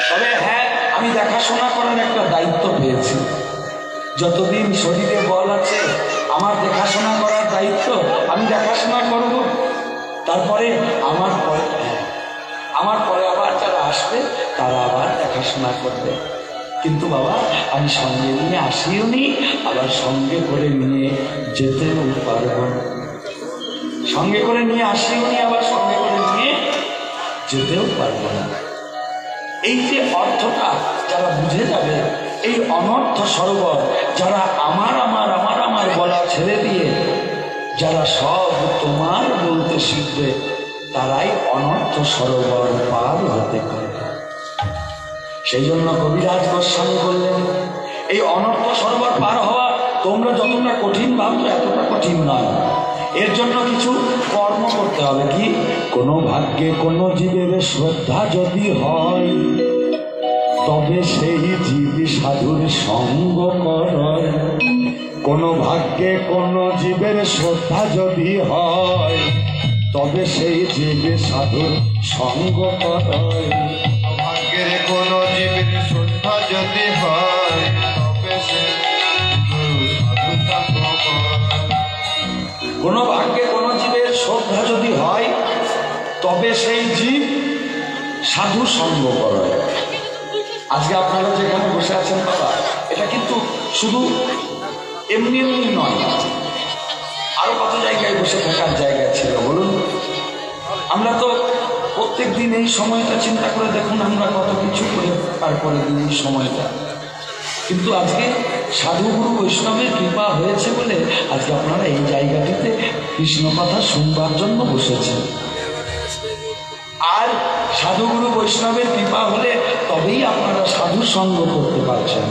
তবে হ্যাঁ আমি দেখাশোনা করার একটা দায়িত্ব পেয়েছি। যতদিন শরীরে বল আছে আমার দেখাশোনা করার দায়িত্ব, আমি দেখাশোনা করব। তারপরে আমার পরে আবার যারা আসবে তারা আবার দেখাশোনা করবে। কিন্তু বাবা আমি সঙ্গে নিয়ে আসিও নি, আবার সঙ্গে করে নিয়ে যেতেও পারব, সঙ্গে করে নিয়ে আসিও নি, আবার সঙ্গে করে নিয়ে যেতেও পারবো না। এই যে অর্থটা যারা বুঝে যাবে, এই অনর্থ সরোবর যারা আমার বলা ছেড়ে দিয়ে যারা সব তোমার বলতে শিখবে, তারাই অনর্থ সরোবর পার হতে পারবে। সেই জন্য কবিরাজ গোস্বামী বললেন, এই অনর্থ সরোবর পার হওয়া তোমরা যতটা কঠিন ভাবছো এতটা কঠিন নয়। এর জন্য কিছু কর্ম করতে হবে। কি? কোনো ভাগ্যে কোনো জীবের শ্রদ্ধা যদি হয়, তবে সেই জীব সাধুর সঙ্গ কর। কোনো ভাগ্যে কোনো জীবের শ্রদ্ধা যদি হয়, তবে সেই জীব সাধুর সঙ্গ কর। ভাগ্যের কোনো জীবের শ্রদ্ধা যদি হয়, তবে সে কোনো ভাগ্যে কোনো জীবের শ্রদ্ধা যদি হয়, তবে সেই জীব সাধু সঙ্গ করে। আজকে আপনারা যেখানে বসে আছেন বাবা, এটা কিন্তু শুধু এমনি এমনি নয়, আরো কত জায়গায় বসে থাকার জায়গা ছিল বলুন। আমরা তো প্রত্যেক দিন এই সময়টা চিন্তা করে দেখুন, আমরা কত কিছু করে তারপরে দিন এই সময়টা। কিন্তু আজকে সাধুগুরু বৈষ্ণবের কৃপা হয়েছে বলে আজকে আপনারা এই জায়গাটিতে কৃষ্ণ কথা শুনবার জন্য বসেছেন। আর সাধুগুরু বৈষ্ণবের কৃপা হলে তবেই আপনারা সাধু সঙ্গ করতে পারছেন।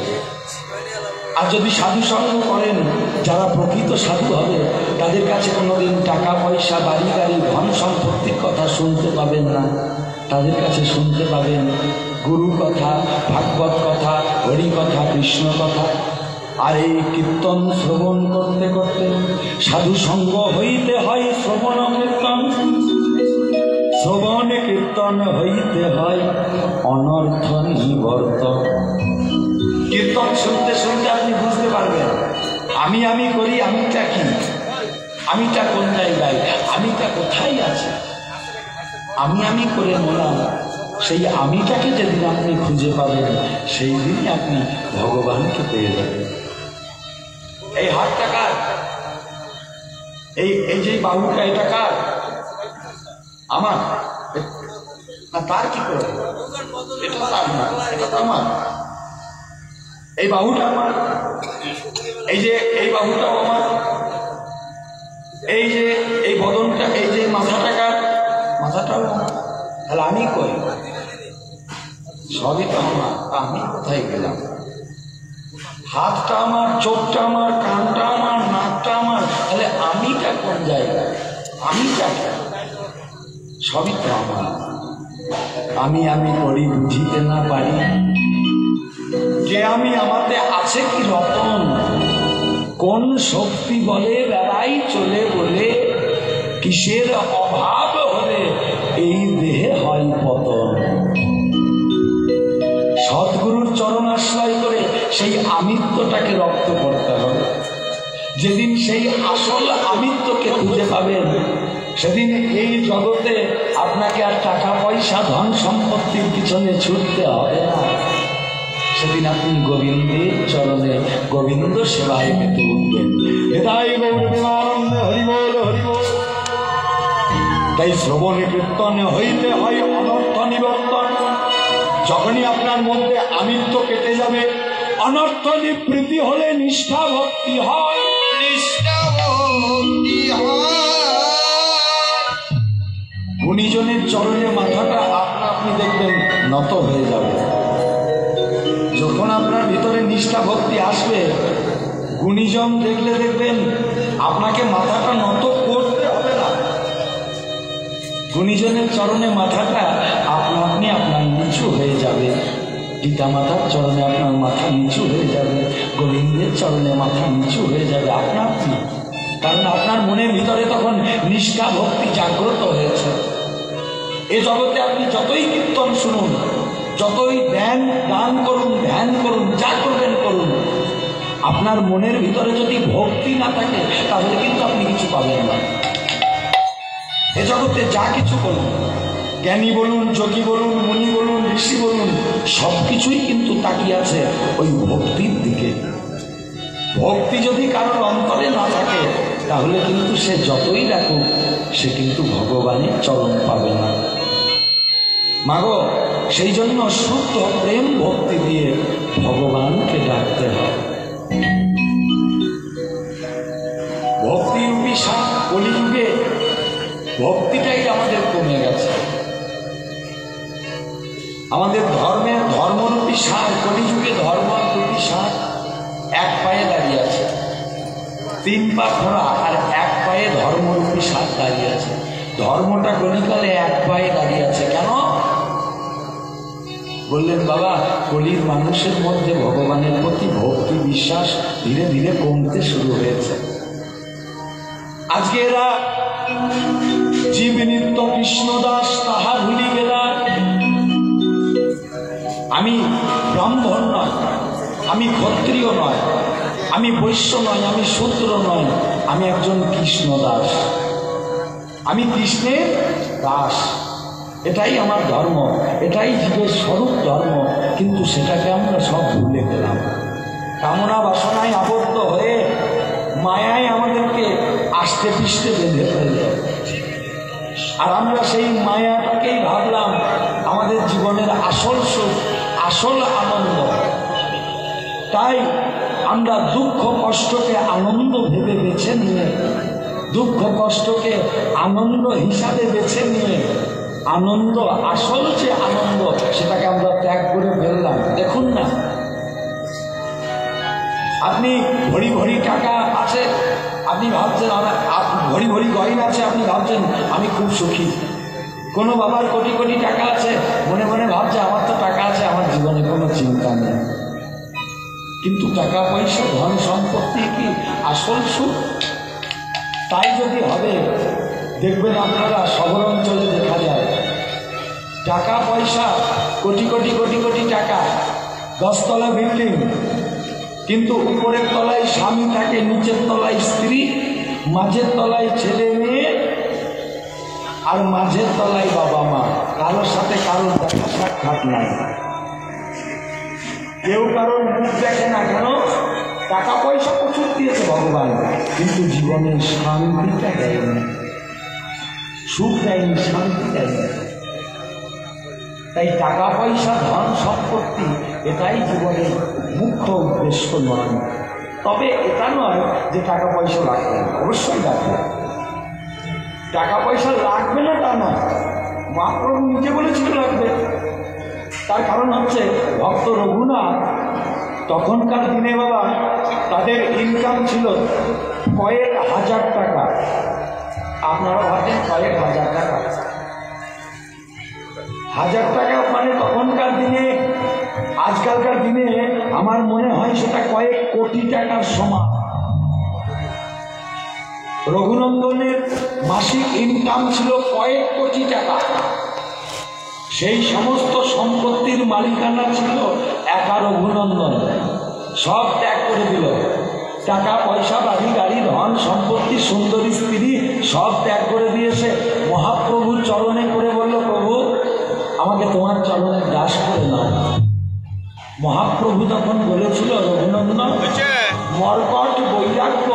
আর যদি সাধু সঙ্গ করেন, যারা প্রকৃত সাধু হবে তাদের কাছে কোনোদিন টাকা পয়সা, বাড়ি গাড়ি, ধন সম্পত্তির কথা শুনতে পাবেন না। তাদের কাছে শুনতে পাবেন গুরু কথা, ভাগবত কথা, হরি কথা, কৃষ্ণ কথা। আর এই কীর্তন শ্রবণ করতে করতে সাধু সঙ্গ হইতে হয় শ্রবণ কীর্তন, শ্রবণ কীর্তন হইতে হয় অনর্থ নিবর্তন। কীর্তন শুনতে শুনতে আপনি বুঝতে পারবেন আমি করি, আমিটা কি, আমিটা কোন জায়গায়, আমিটা কোথায় আছে। আমি করে মরলাম, সেই আমিটাকে যেদিন আপনি খুঁজে পাবেন সেই দিনই আপনি ভগবানকে পেয়ে যাবেন। এই হাতটা কার? এই যে বাহুটা, এটা কার? আমার। না তার কি করে? এটা তার না, এটা তো আমার। এই বাহুটা আমার, এই যে এই বাহুটাও আমার, এই যে এই বদনটা, এই যে মাথাটাকার, মাথাটাও আমার। তাহলে আমি কই? সবই তো আমার, আমি কোথায় গেলাম? হাতটা আমার, চোখটা আমার, কানটা আমার, নাকটা আমার, তাহলে আমিটা কোন জায়গায়? আমিটা সবই তো আমার। আমি আমি করি বুঝিতে না পারি যে আমি আমাতে আছে কি রতন, কোন শক্তি বলে বেড়াই চলে বলে, কিসের অভাব হলে এই দেহে হয় পতন। সদ্গুরুর চরণ আশ্রয় করে সেই আমিত্বটাকে রপ্ত করতে হবে। যেদিন সেই আসল আমিত্বকে খুঁজে পাবেন, সেদিন এই জগতে আপনাকে আর টাকা পয়সা ধন সম্পত্তির পিছনে ছুটতে হবে না। সেদিন আপনি গোবিন্দের চরণে গোবিন্দ সেবায় মেতে উঠবেন। হৃদয় গৌরবানন্দে হরিবোল হরিবোল। তাই শ্রবণে কীর্তনে হইতে হয় অনর্থ নিবর্তন। যখনই আপনার মধ্যে আমিত্ব কেটে যাবে, অনর্থ নিবৃত্তি হলে নিষ্ঠা ভক্তি হয়। নিষ্ঠা ভক্তি হয়। গুণীজনের চরণে মাথাটা আপনি দেখবেন নত হয়ে যাবে। যখন আপনার ভিতরে নিষ্ঠা ভক্তি আসবে, গুণীজন দেখলে দেখবেন আপনাকে মাথাটা নত করতে হবে না। গুণীজনের চরণে মাথাটা আপনি আপনার নিচু হয়ে যাবে। পিতা মাতার চরণে আপনার মাথা নিচু হয়ে যাবে, গোবিন্দের চরণে মাথা নিচু হয়ে যাবে আপনা আপনি। কারণ আপনার মনের ভিতরে তখন নিষ্ঠা ভক্তি জাগ্রত হয়েছে। এ জগতে আপনি যতই কীর্তন শুনুন, যতই দান করুন, ধ্যান করুন, যা করবেন করুন, আপনার মনের ভিতরে যদি ভক্তি না থাকে তাহলে কিন্তু আপনি কিছু পাবেন না। এ জগতে যা কিছু বলুন, জ্ঞানী বলুন, যোগী বলুন, মুনি বলুন, ঋষি বলুন, সব কিছুই কিন্তু তাকিয়ে আছে ওই ভক্তির দিকে। ভক্তি যদি কারোর অন্তরে না থাকে তাহলে কিন্তু সে যতই ডাকুক সে কিন্তু ভগবানের চরণ পাবে না। মাগো, সেই জন্য শুদ্ধ প্রেম ভক্তি দিয়ে ভগবানকে ডাকতে হয়। ভক্তিরূপী সাপ কলিযুগে ভক্তিটাই আমাদের কমে গেছে। আমাদের ধর্মরূপী সাপ কলিযুগে ধর্মরূপী সাপ এক পায়ে দাঁড়িয়ে আছে, 3 পা খোঁড়া আর এক পায়ে ধর্মরূপী সাপ দাঁড়িয়ে আছে। ধর্মটা কলিকালে এক পায়ে দাঁড়িয়ে আছে কেন? বললেন বাবা, কলির মানুষের মধ্যে ভগবানের প্রতি ভক্তি বিশ্বাস ধীরে ধীরে কমতে শুরু হয়েছে। আজকে এরা জীব নিত্য কৃষ্ণদাস তাহা ভুলি গেলা। আমি ব্রাহ্মণ নয়, আমি ক্ষত্রিয় নয়, আমি বৈশ্য নয়, আমি শূদ্র নয়, আমি একজন কৃষ্ণদাস, আমি কৃষ্ণের দাস। এটাই আমার ধর্ম, এটাই জীবের স্বরূপ ধর্ম। কিন্তু সেটাকে আমরা সব ভুলে গেলাম। কামনা বাসনায় আবদ্ধ হয়ে মায়ায় আমাদেরকে আষ্টে পিষ্টে বেঁধে ফেলল। আর আমরা সেই মায়াটাকেই ভাবলাম আমাদের জীবনের আসল সুখ, আসল আনন্দ। তাই আমরা দুঃখ কষ্টকে আনন্দ ভেবে বেছে নিয়ে, দুঃখ কষ্টকে আনন্দ হিসাবে বেছে নিয়ে, আনন্দ আসল যে আনন্দ সেটাকে আমরা ত্যাগ করে ফেললাম। দেখুন না, আপনি ভরি ভরি টাকা আছে, আপনি ভাবছেন ভরি ভরি গয়না আছে, আপনি ভাবছেন আমি খুব সুখী। কোনো বাবার কোটি কোটি টাকা আছে, মনে মনে ভাবছে আমার তো টাকা আছে, আমার জীবনে কোনো চিন্তা নেই। কিন্তু টাকা পয়সা ধন সম্পত্তি কি আসল সুখ? তাই যদি হবে, দেখবেন আপনারা শহর অঞ্চলে দেখা যায় টাকা পয়সা কোটি কোটি কোটি কোটি টাকা, 10 তলা বিল্ডিং, কিন্তু উপরের তলায় স্বামী থাকে, নিচের তলায় স্ত্রী, মাঝের তলায় ছেলে মেয়ে, আর মাঝের তলায় বাবা মা। কারোর সাথে কারোর দেখা সাক্ষাৎ নাই, কেউ কারোর মুখ দেখে না। কেন? টাকা পয়সা প্রচুর দিয়েছে ভগবান, কিন্তু জীবনের শান্তিটা দেয়নি, সুখ দেয়নি, শান্তি দেয়নি। তাই টাকা পয়সা ধন সম্পত্তি এটাই জীবনের মুখ্য উদ্দেশ্য নয়। তবে এটা নয় যে টাকা পয়সা লাগবে না, অবশ্যই লাগবে। টাকা পয়সা লাগবে না তা নয়, মহাপ্রভু নিজে বলেছিল লাগবে। তার কারণ হচ্ছে ভক্ত রঘুনাথ তখনকার দিনে বাবা তাদের ইনকাম ছিল কয়েক হাজার টাকা। আপনারা ভাবছেন কয়েক হাজার টাকা, হাজার টাকা মানে তখনকার দিনে, আজকালকার দিনে আমার মনে হয় সেটা কয়েক কোটি টাকার সমান। রঘুনন্দনের মাসিক ইনকাম ছিল কয়েক কোটি টাকা। সেই সমস্ত সম্পত্তির মালিকানা ছিল একা রঘুনন্দন। সব ত্যাগ করে দিল, টাকা পয়সা বাড়ি গাড়ি ধন সম্পত্তি সুন্দরী স্ত্রী সব ত্যাগ করে দিয়েছে। মহাপ্রভুর চরণে করে বলল, প্রভু আমাকে তোমার চরণে দাস করে নাও। মহাপ্রভু তখন বলেছিল, রঘুনন্দন মর্কট বৈরাগ্য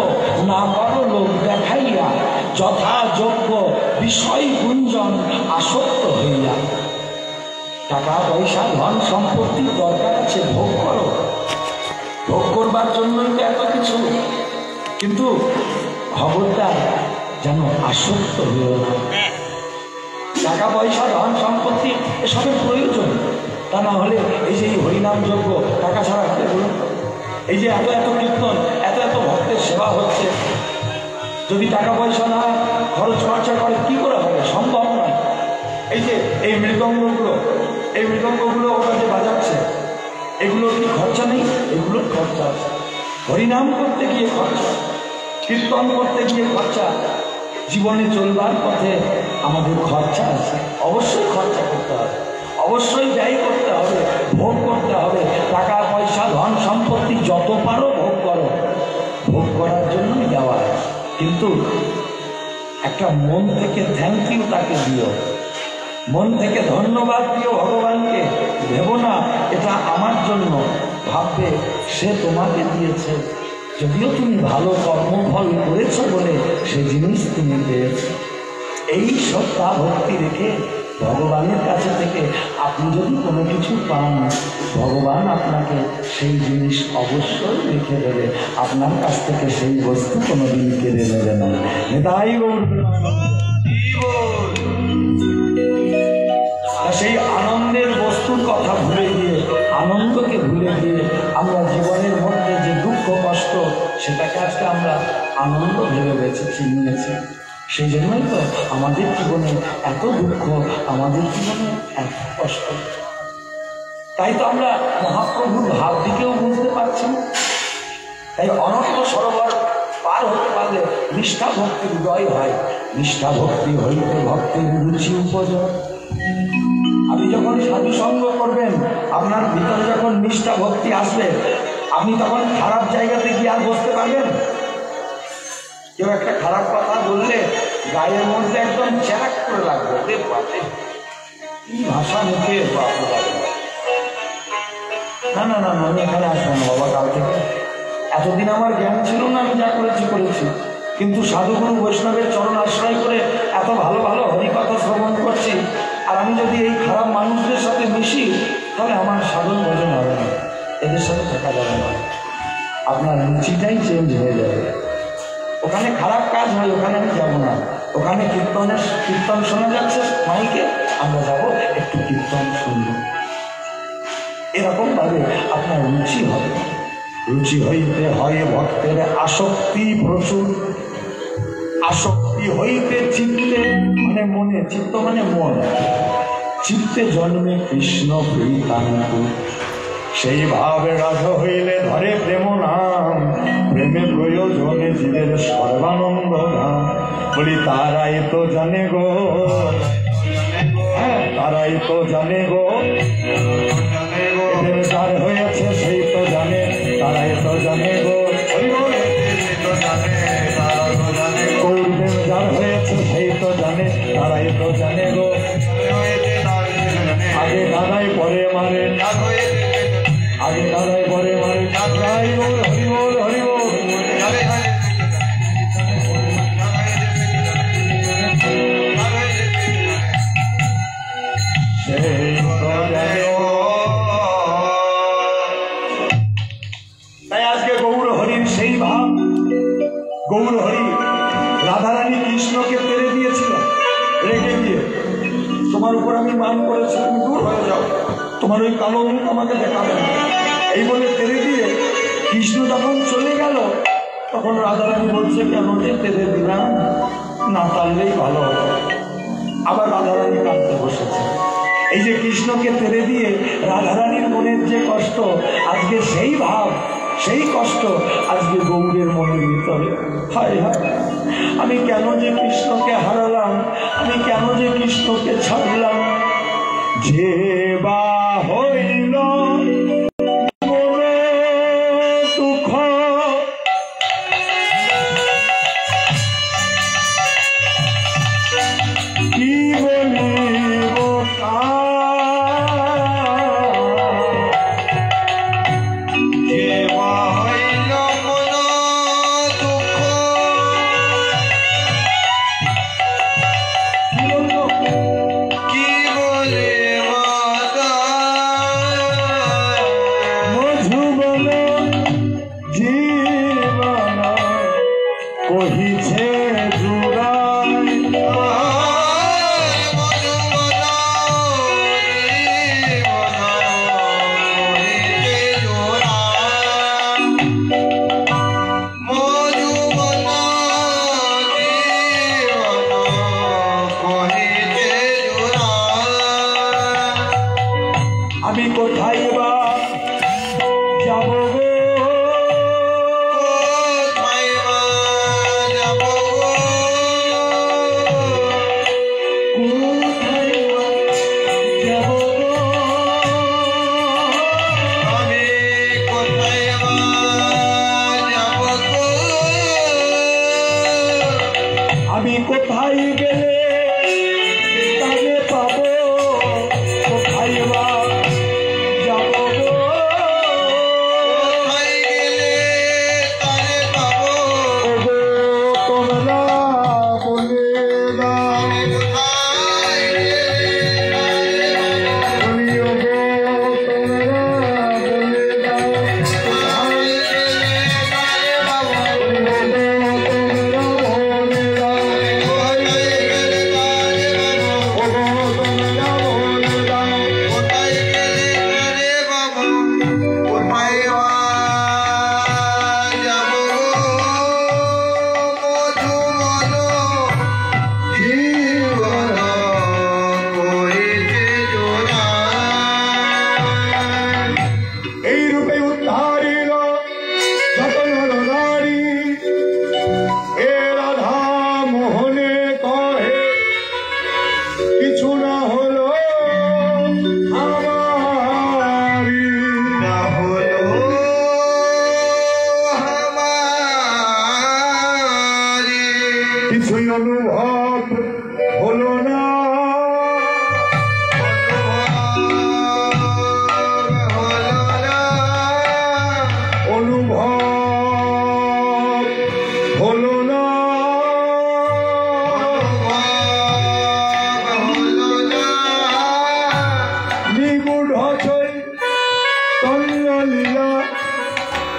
না করো লোক দেখাইয়া, যথাযোগ্য বিষয় গুঞ্জন আসক্ত হইয়া। টাকা পয়সা ধন সম্পত্তির দরকার আছে, ভোগ করো, ভোগ করবার জন্যই তো এত কিছু, কিন্তু খবরদার যেন আসক্ত হইও না। টাকা পয়সা ধন সম্পত্তি এসবের প্রয়োজন, তা না হলে এই যে হরিনাম যজ্ঞ টাকা ছাড়া হবে বলুন? এই যে এত এত কীর্তন, এত এত ভক্তের সেবা হচ্ছে, যদি টাকা পয়সা না খরচ খরচা করে কি করে হবে? সম্ভব নয়। এই যে এই মৃদঙ্গগুলো ওরা যে বাজাচ্ছে, এগুলোর কি খরচা নেই? এগুলোর খরচা আছে। হরিনাম করতে গিয়ে খরচা, কীর্তন করতে গিয়ে খরচা, জীবনে চলবার পথে আমাদের খরচা আছে। অবশ্যই খরচা করতে হবে, অবশ্যই ব্যয় করতে হবে, ভোগ করতে হবে। টাকা পয়সা ধন সম্পত্তি যত পারো ভোগ করো, ভোগ করার জন্যই দেওয়া। কিন্তু একটা মন থেকে থ্যাংক ইউ তাকে দিও, মন থেকে ধন্যবাদ দিও ভগবানকে। ভেবো না এটা আমার জন্য, ভাববে সে তোমাকে দিয়েছে, যদিও তুমি ভালো কর্মফল করেছো বলে সে জিনিস তুমি পেয়েছো। এই শ্রদ্ধা ভক্তি রেখে ভগবানের কাছে থেকে আপনি যদি কোনো কিছু পান, ভগবান আপনাকে সেই জিনিস অবশ্যই রেখে দেবে, আপনার কাছ থেকে সেই বস্তু কোনোদিন কেড়ে নেবে না। এটাই সেই আনন্দের বস্তুর কথা ভুলে গিয়ে, আনন্দকে ভুলে গিয়ে আমরা জীবনের মধ্যে যে দুঃখ কষ্ট সেটাকে আজকে আমরা আনন্দ ভেবে বেঁচেছি, নিয়েছি। সেই জন্যই তো আমাদের জীবনে এত দুঃখ, আমাদের জীবনে এত কষ্ট। তাই তো আমরা মহাপ্রভুর ভাবটিকেও বুঝতে পারছি না। তাই অনন্ত সরোবর পার হতে পারলে নিষ্ঠা ভক্তির উদয় হয়। নিষ্ঠা ভক্তি হইতে ভক্তির রুচি উপযোগ। আপনি যখন সাধু সঙ্গ করবেন, আপনার ভিতরে যখন নিষ্ঠা ভক্তি আসবে, আপনি তখন খারাপ জায়গাতে গিয়ে আর বসতে পারবেন। কেউ একটা খারাপ কথা বললে গায়ের মধ্যে একদম চ্যাক করে লাগবে, কি ভাষা মুখে না না না আমি এখানে আসবো না বাবা কাল থেকে। এতদিন আমার জ্ঞান ছিল না, আমি যা করেছি, কিন্তু সাধুগুরু বৈষ্ণবের চরণ আশ্রয় করে এত ভালো ভালো হরিকথা শ্রবণ করছি। আর আমি যদি এই খারাপ মানুষদের সাথে মিশি, তাহলে আমার সাধন ভোজন হবে না, এদের সাথে থাকা যাবে না। আপনার রুচিটাই চেঞ্জ হয়ে যাবে। ওখানে খারাপ কাজ হয়, ওখানে আমি যাবো না। ওখানে কীর্তন শোনা যাচ্ছে মাইকে, আমরা যাবো একটু কীর্তন শুনবো। এরকমভাবে আপনার রুচি হবে। রুচি হইতে হয় ভক্তের আসক্তি প্রচুর। আসক্তি হইতে চিত্তে মানে মনে, চিত্ত মানে মন, চিত্তে জন্মে কৃষ্ণ প্রীতাঙ্কু। সেই ভাবে রাধ হইলে ধরে প্রেম নাম, প্রেমে প্রয়োজনে জীবের সর্বানন্দ ধাম। বলি তারাই তো জানে গো, হ্যাঁ তারাই তো জানে গো, এদের যার হয়েছে সেই তো জানে, তারাই তো জানে গো। কৌরবের যার হয়েছে সেই তো জানে, তারাই তো জানে গো। আগে দাদাই পরে মারে, আগে দাদাই পরে মারে, হরি বল হরি বল হরি বল। সেই তো সেই ভাব গৌর হরি রাধারানী কৃষ্ণকে তেড়ে দিয়েছিলেন রেগে গিয়ে, তোমার উপর আমি মান করেছি, তুমি দূর হয়ে যাও, তোমার ওই কালো মুখ আমাকে দেখাবে না, এই বলে তেড়ে দিয়ে কৃষ্ণ যখন চলে গেল তখন রাধারানী বলছে কেন যে তেড়ে দিলাম, না টানলেই ভালো হবে। আবার রাধারানী কাঁদতে বসেছে। এই যে কৃষ্ণকে তেড়ে দিয়ে রাধারানীর মনের যে কষ্ট, আজকে সেই ভাব সেই কষ্ট আজকে গৌরের মনের ভিতরে। হায় হায়, আমি কেন যে কৃষ্ণকে হারালাম, আমি কেন যে কৃষ্ণকে ছাড়লাম। যে বা হইল মনে দুঃখ, কি বলিব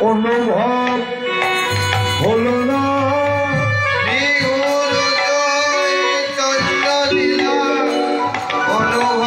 অনুভব হলো